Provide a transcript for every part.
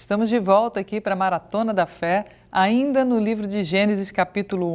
Estamos de volta aqui para a Maratona da Fé, ainda no livro de Gênesis, capítulo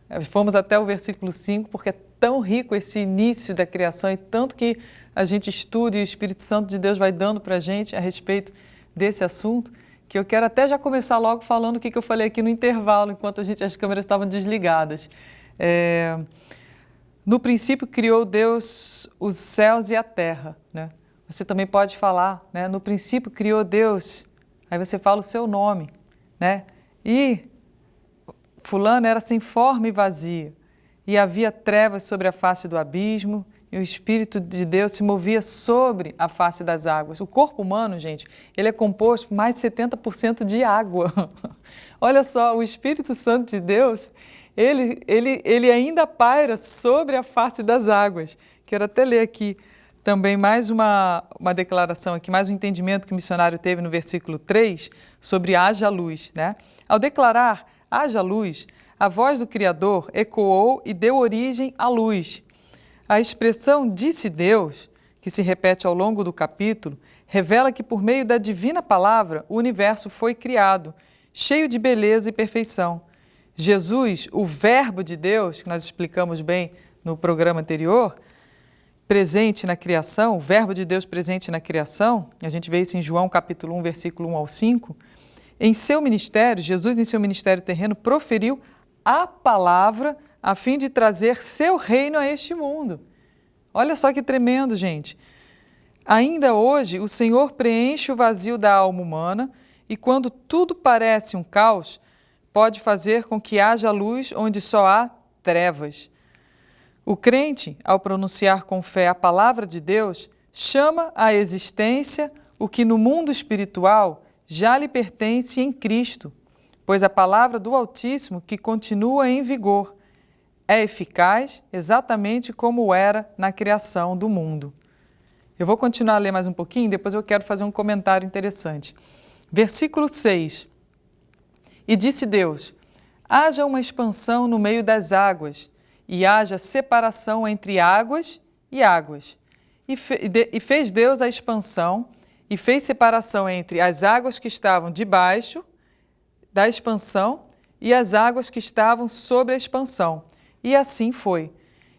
1. Fomos até o versículo 5, porque é tão rico esse início da criação e tanto que a gente estuda e o Espírito Santo de Deus vai dando para a gente a respeito desse assunto, que eu quero até já começar logo falando o que eu falei aqui no intervalo, enquanto as câmeras estavam desligadas. No princípio criou Deus os céus e a terra, né? Você também pode falar, né? No princípio criou Deus, aí você fala o seu nome, né? E fulano era sem forma e vazia, e havia trevas sobre a face do abismo, e o Espírito de Deus se movia sobre a face das águas. O corpo humano, gente, ele é composto por mais de 70% de água. Olha só, o Espírito Santo de Deus, ele ainda paira sobre a face das águas. Quero até ler aqui também mais uma declaração aqui, mais um entendimento que o missionário teve no versículo 3 sobre haja luz, né? Ao declarar haja luz, a voz do Criador ecoou e deu origem à luz. A expressão disse Deus, que se repete ao longo do capítulo, revela que por meio da divina palavra o universo foi criado, cheio de beleza e perfeição. Jesus, o Verbo de Deus, que nós explicamos bem no programa anterior, presente na criação, o Verbo de Deus presente na criação, a gente vê isso em João capítulo 1, versículo 1 ao 5, em seu ministério, Jesus em seu ministério terreno proferiu a palavra a fim de trazer seu reino a este mundo. Olha só que tremendo, gente. Ainda hoje, o Senhor preenche o vazio da alma humana e quando tudo parece um caos, pode fazer com que haja luz onde só há trevas. O crente, ao pronunciar com fé a palavra de Deus, chama à existência o que no mundo espiritual já lhe pertence em Cristo, pois a palavra do Altíssimo, que continua em vigor, é eficaz exatamente como era na criação do mundo. Eu vou continuar a ler mais um pouquinho, depois eu quero fazer um comentário interessante. Versículo 6. E disse Deus, haja uma expansão no meio das águas, e haja separação entre águas e águas. E fez Deus a expansão, e fez separação entre as águas que estavam debaixo da expansão e as águas que estavam sobre a expansão. E assim foi.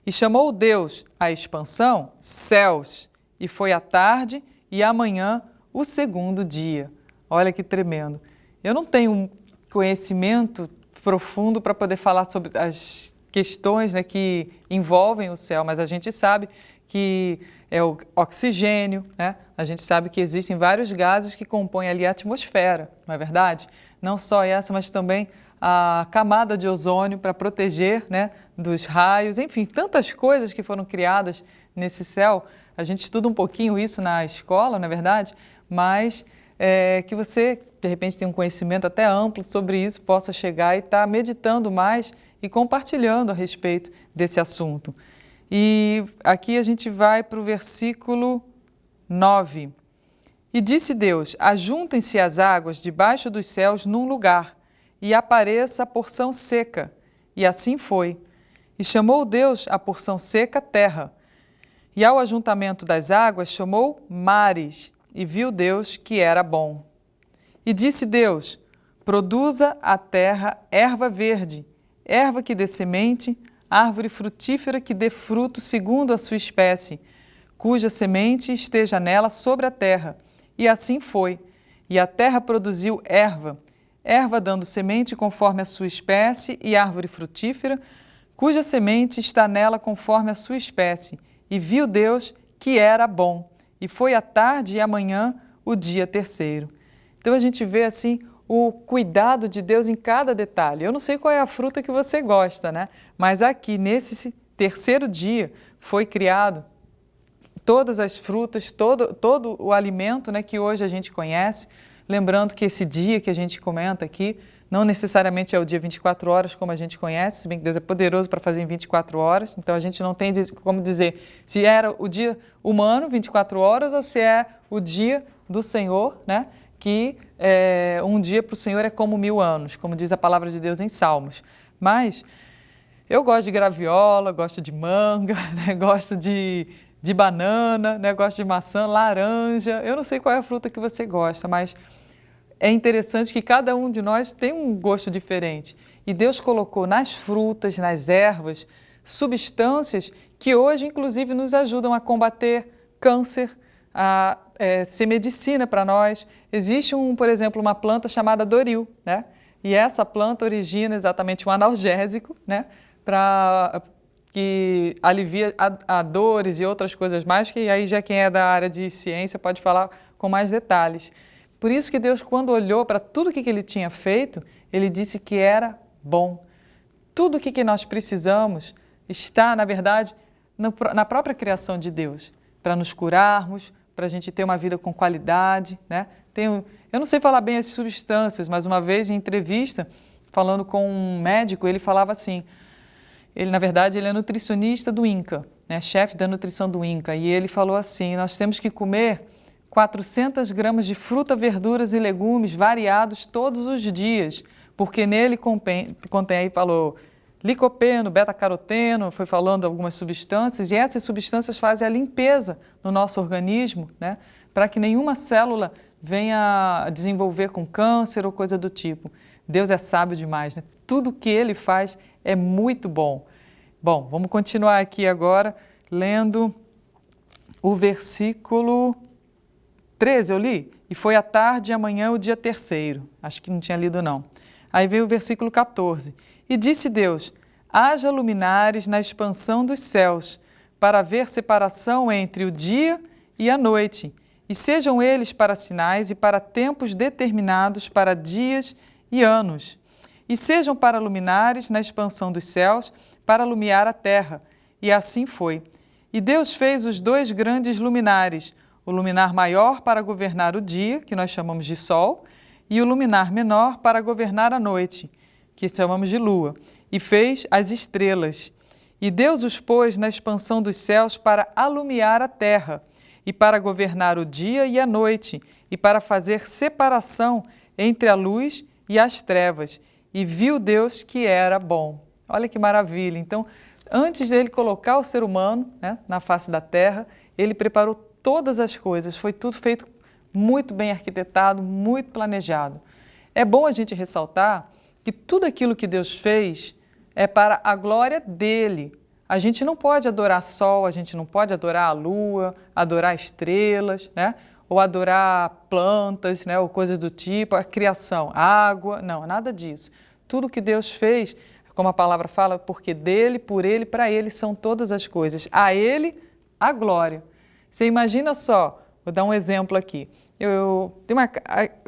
E chamou Deus a expansão céus, e foi a tarde e a manhã o segundo dia. Olha que tremendo. Eu não tenho um conhecimento profundo para poder falar sobre as questões, né, que envolvem o céu, mas a gente sabe que é o oxigênio, né? A gente sabe que existem vários gases que compõem ali a atmosfera, não é verdade? Não só essa, mas também a camada de ozônio para proteger, né, dos raios, enfim, tantas coisas que foram criadas nesse céu. A gente estuda um pouquinho isso na escola, não é verdade? Mas que você, de repente, tenha um conhecimento até amplo sobre isso, possa chegar e estar meditando mais e compartilhando a respeito desse assunto. E aqui a gente vai para o versículo 9. E disse Deus, ajuntem-se as águas debaixo dos céus num lugar, e apareça a porção seca. E assim foi. E chamou Deus a porção seca terra. E ao ajuntamento das águas chamou mares, e viu Deus que era bom. E disse Deus, produza a terra erva verde, erva que dê semente, árvore frutífera que dê fruto segundo a sua espécie, cuja semente esteja nela sobre a terra. E assim foi. E a terra produziu erva, erva dando semente conforme a sua espécie, e árvore frutífera, cuja semente está nela conforme a sua espécie. E viu Deus que era bom. E foi a tarde e a manhã o dia terceiro. Então a gente vê assim o cuidado de Deus em cada detalhe. Eu não sei qual é a fruta que você gosta, né? Mas aqui, nesse terceiro dia, foi criado todas as frutas, todo o alimento, né, que hoje a gente conhece. Lembrando que esse dia que a gente comenta aqui, não necessariamente é o dia 24 horas como a gente conhece, se bem que Deus é poderoso para fazer em 24 horas, então a gente não tem como dizer se era o dia humano, 24 horas, ou se é o dia do Senhor, né? Que um dia para o Senhor é como 1000 anos, como diz a palavra de Deus em Salmos. Mas eu gosto de graviola, gosto de manga, né? Gosto de banana, né? Gosto de maçã, laranja. Eu não sei qual é a fruta que você gosta, mas é interessante que cada um de nós tem um gosto diferente. E Deus colocou nas frutas, nas ervas, substâncias que hoje, inclusive, nos ajudam a combater câncer, a ser medicina para nós. Existe, por exemplo, uma planta chamada doril, né? E essa planta origina exatamente um analgésico, né? Que alivia a dores e outras coisas mais, que aí já quem é da área de ciência pode falar com mais detalhes. Por isso que Deus, quando olhou para tudo o que Ele tinha feito, Ele disse que era bom. Tudo o que nós precisamos está, na verdade, na própria criação de Deus, para nos curarmos, para a gente ter uma vida com qualidade, né? Eu não sei falar bem as substâncias, mas uma vez em entrevista, falando com um médico, ele falava assim, na verdade, ele é nutricionista do INCA, né? Chefe da nutrição do INCA, e ele falou assim, nós temos que comer 400 gramas de fruta, verduras e legumes variados todos os dias, porque nele contém, aí falou, licopeno, beta-caroteno, foi falando algumas substâncias, e essas substâncias fazem a limpeza no nosso organismo, né, para que nenhuma célula venha a desenvolver com câncer ou coisa do tipo. Deus é sábio demais, né? Tudo que Ele faz é muito bom. Bom, vamos continuar aqui agora, lendo o versículo 13, eu li? E foi à tarde e amanhã o dia terceiro. Acho que não tinha lido, não. Aí veio o versículo 14. E disse Deus, haja luminares na expansão dos céus, para haver separação entre o dia e a noite, e sejam eles para sinais e para tempos determinados, para dias e anos. E sejam para luminares na expansão dos céus, para alumiar a terra. E assim foi. E Deus fez os 2 grandes luminares, o luminar maior para governar o dia, que nós chamamos de sol, e o luminar menor para governar a noite, que chamamos de lua, e fez as estrelas. E Deus os pôs na expansão dos céus para alumiar a terra, e para governar o dia e a noite, e para fazer separação entre a luz e as trevas. E viu Deus que era bom. Olha que maravilha! Então, antes dele colocar o ser humano, né, na face da terra, ele preparou todas as coisas, foi tudo feito muito bem arquitetado, muito planejado. É bom a gente ressaltar que tudo aquilo que Deus fez é para a glória dele. A gente não pode adorar sol, a gente não pode adorar a lua, adorar estrelas, né? Ou adorar plantas, né? Ou coisas do tipo, a criação, água, não, nada disso. Tudo que Deus fez, como a palavra fala, porque dele, por ele, para ele são todas as coisas. A ele, a glória. Você imagina só, vou dar um exemplo aqui.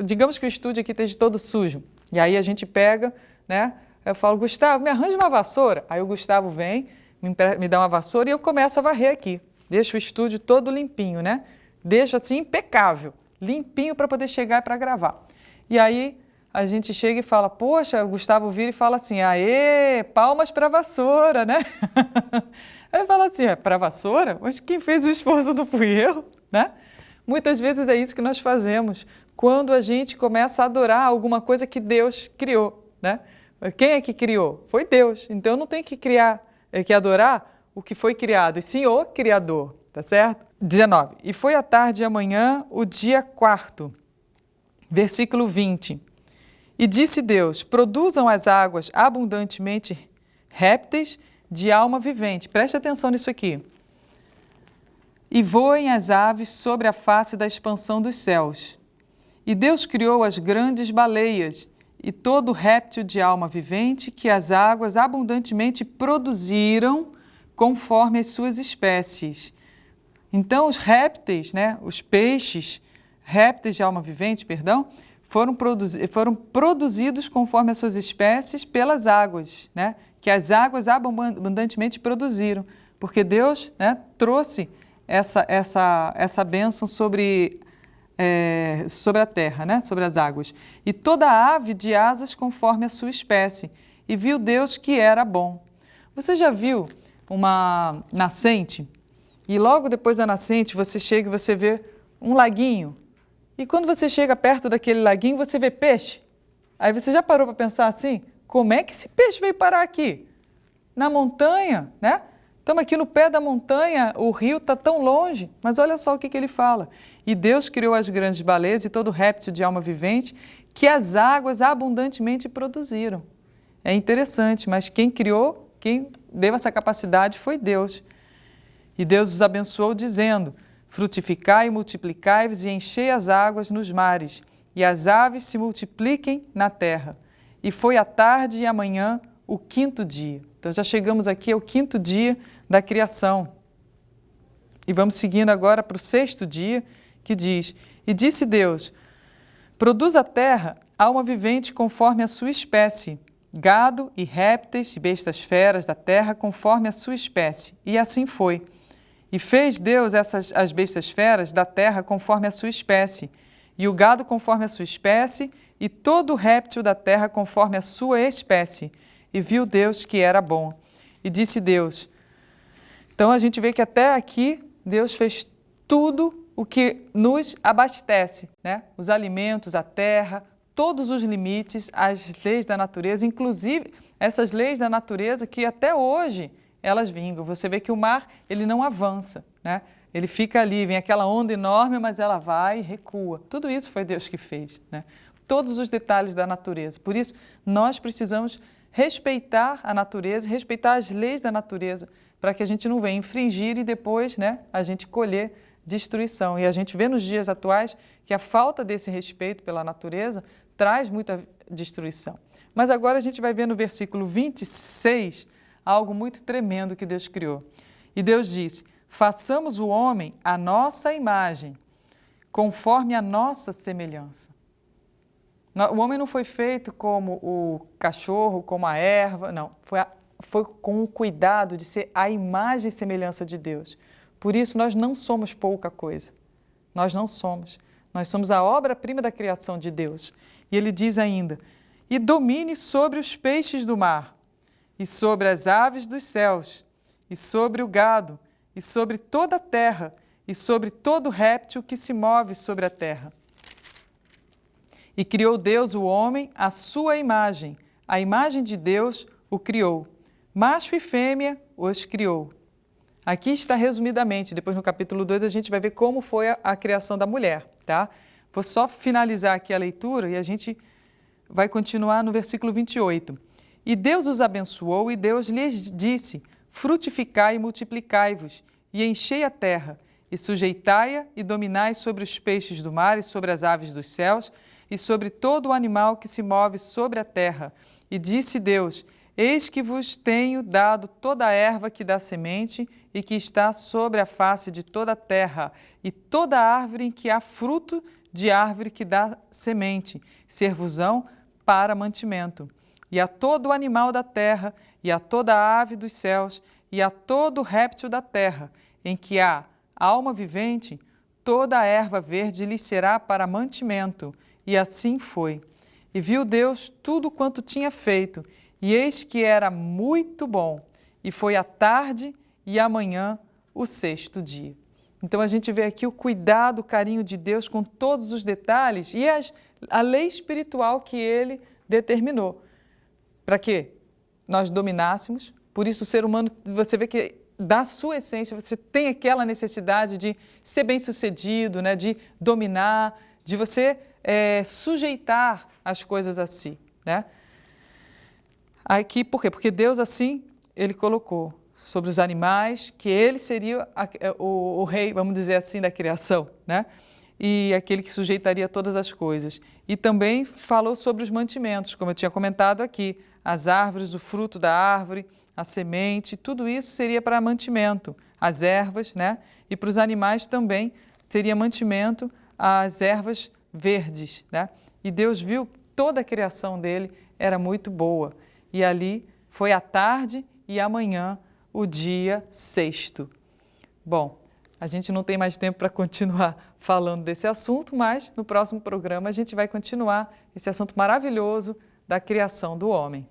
Digamos que o estúdio aqui esteja todo sujo. E aí a gente pega, né? Eu falo, Gustavo, me arranja uma vassoura. Aí o Gustavo vem, me dá uma vassoura e eu começo a varrer aqui. Deixo o estúdio todo limpinho, né? Deixo assim impecável, limpinho para poder chegar e para gravar. E aí a gente chega e fala, poxa, o Gustavo vira e fala assim, aê, palmas para a vassoura, né? Aí fala assim, para a vassoura? Mas quem fez o esforço não fui eu, né? Muitas vezes é isso que nós fazemos quando a gente começa a adorar alguma coisa que Deus criou, né? Quem é que criou? Foi Deus. Então eu não tenho que adorar o que foi criado, e sim o Criador, tá certo? 19. E foi à tarde e amanhã o dia 4º, versículo 20. E disse Deus, produzam as águas abundantemente répteis de alma vivente. Preste atenção nisso aqui. E voem as aves sobre a face da expansão dos céus. E Deus criou as grandes baleias e todo réptil de alma vivente que as águas abundantemente produziram conforme as suas espécies. Então, os répteis, né, os peixes, répteis de alma vivente, perdão, foram produzidos conforme as suas espécies pelas águas, né, que as águas abundantemente produziram, porque Deus, né, trouxe essa bênção sobre a terra, né? Sobre as águas. E toda ave de asas conforme a sua espécie. E viu Deus que era bom. Você já viu uma nascente? E logo depois da nascente você chega e você vê um laguinho. E quando você chega perto daquele laguinho você vê peixe. Aí você já parou para pensar assim? Como é que esse peixe veio parar aqui? Na montanha, né? Estamos aqui no pé da montanha, o rio está tão longe, mas olha só o que ele fala. E Deus criou as grandes baleias e todo réptil de alma vivente que as águas abundantemente produziram. É interessante, mas quem criou, quem deu essa capacidade foi Deus. E Deus os abençoou dizendo: frutificai e multiplicai-vos e enchei as águas nos mares, e as aves se multipliquem na terra. E foi a tarde e a manhã o quinto dia. Então já chegamos aqui ao quinto dia da criação. E vamos seguindo agora para o sexto dia, que diz: e disse Deus: produz a terra alma vivente conforme a sua espécie, gado e répteis e bestas feras da terra conforme a sua espécie. E assim foi. E fez Deus as bestas feras da terra conforme a sua espécie, e o gado conforme a sua espécie, e todo réptil da terra conforme a sua espécie. E viu Deus que era bom. E disse Deus. Então a gente vê que até aqui Deus fez tudo o que nos abastece, né? Os alimentos, a terra, todos os limites, as leis da natureza, inclusive essas leis da natureza que até hoje elas vingam. Você vê que o mar, ele não avança, né? Ele fica ali, vem aquela onda enorme, mas ela vai e recua. Tudo isso foi Deus que fez, né? Todos os detalhes da natureza. Por isso, nós precisamos respeitar a natureza, respeitar as leis da natureza, para que a gente não venha infringir e depois, né, a gente colher destruição. E a gente vê nos dias atuais que a falta desse respeito pela natureza traz muita destruição. Mas agora a gente vai ver no versículo 26 algo muito tremendo que Deus criou. E Deus disse: façamos o homem à nossa imagem, conforme a nossa semelhança. O homem não foi feito como o cachorro, como a erva, não. Foi com o cuidado de ser a imagem e semelhança de Deus. Por isso, nós não somos pouca coisa. Nós não somos. Nós somos a obra-prima da criação de Deus. E ele diz ainda: e domine sobre os peixes do mar, e sobre as aves dos céus, e sobre o gado, e sobre toda a terra, e sobre todo réptil que se move sobre a terra. E criou Deus o homem à sua imagem, a imagem de Deus o criou. Macho e fêmea os criou. Aqui está resumidamente, depois no capítulo 2 a gente vai ver como foi a criação da mulher, tá? Vou só finalizar aqui a leitura e a gente vai continuar no versículo 28. E Deus os abençoou e Deus lhes disse: frutificai e multiplicai-vos, e enchei a terra, e sujeitai-a e dominai sobre os peixes do mar e sobre as aves dos céus, e sobre todo o animal que se move sobre a terra. E disse Deus: eis que vos tenho dado toda a erva que dá semente e que está sobre a face de toda a terra, e toda árvore em que há fruto de árvore que dá semente, ser-vos-ão para mantimento. E a todo o animal da terra, e a toda a ave dos céus, e a todo réptil da terra, em que há alma vivente, toda a erva verde lhe será para mantimento. E assim foi. E viu Deus tudo quanto tinha feito, e eis que era muito bom. E foi a tarde e a manhã o sexto dia. Então a gente vê aqui o cuidado, o carinho de Deus com todos os detalhes e a lei espiritual que Ele determinou. Para quê? Nós dominássemos. Por isso o ser humano, você vê que da sua essência, você tem aquela necessidade de ser bem-sucedido, né? De dominar, de você sujeitar as coisas a si, né? Aqui, por quê? Porque Deus assim, Ele colocou sobre os animais, que Ele seria o rei, vamos dizer assim, da criação, né? E aquele que sujeitaria todas as coisas. E também falou sobre os mantimentos, como eu tinha comentado aqui, as árvores, o fruto da árvore, a semente, tudo isso seria para mantimento. As ervas, né? E para os animais também seria mantimento as ervas verdes, né? E Deus viu que toda a criação dele era muito boa. E ali foi a tarde e a manhã o dia sexto. Bom, a gente não tem mais tempo para continuar falando desse assunto, mas no próximo programa a gente vai continuar esse assunto maravilhoso da criação do homem.